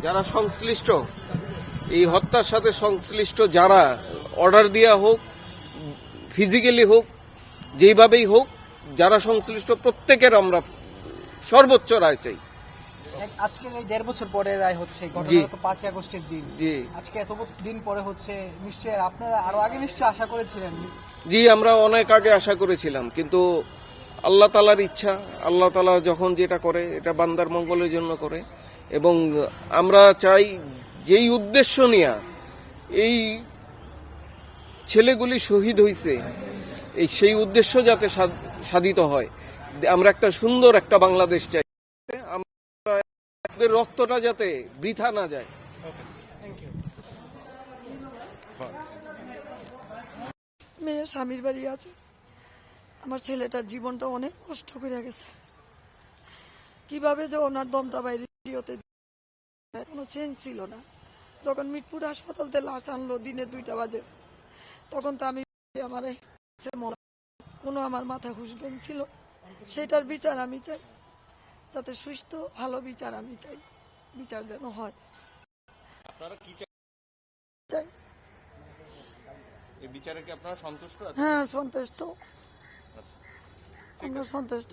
যারা সংশ্লিষ্ট, এই হত্যার সাথে সংশ্লিষ্ট যারা, অর্ডার দেওয়া হোক, ফিজিক্যালি হোক, যেইভাবেই হোক, যারা সংশ্লিষ্ট প্রত্যেকের আমরা সর্বোচ্চ রায় চাই। আজকের এই 1.5 বছর পরে রায় হচ্ছে, ঘটনা তো 5 আগস্টের দিন। জি, আজকে এত দিন পরে হচ্ছে, নিশ্চয়ই আপনারা আরো আগে নিশ্চয়ই আশা করেছিলেন। জি, আমরা অনেক আগে আশা করেছিলাম, কিন্তু আল্লাহ তাআলার ইচ্ছা, আল্লাহ তাআলা যখন যেটা করে এটা বান্দার মঙ্গলের জন্য করে। এবং আমরা চাই যেই উদ্দেশ্য নিয়ে এই ছেলেগুলি শহীদ হয়েছে, সেই উদ্দেশ্য যাতে সাধিত হয়। আমরা একটা সুন্দর একটা বাংলাদেশ চাই, আমাদের রক্তটা যাতে বৃথা না যায়। মেয়ে স্বামীর বাড়ি আছে, আমার ছেলেটার জীবনটা অনেক কষ্ট করে গেছে। কিভাবে যে ওনার দমটা বাইরে কোনো চেঞ্জ ছিল না। যখন মিটপুর হাসপাতালতে লাশ আনলো দিনে 2টা বাজে, তখন তো আমি কোনো আমার মাথা হুঁশজ্ঞান ছিল। সেটার বিচার আমি চাই, যাতে সুস্থ ভালো বিচার আমি চাই, বিচার যেন হয়। চাই। এই বিচারে কি আপনারা সন্তুষ্ট আছেন? হ্যাঁ, সন্তুষ্ট, আমরা সন্তুষ্ট।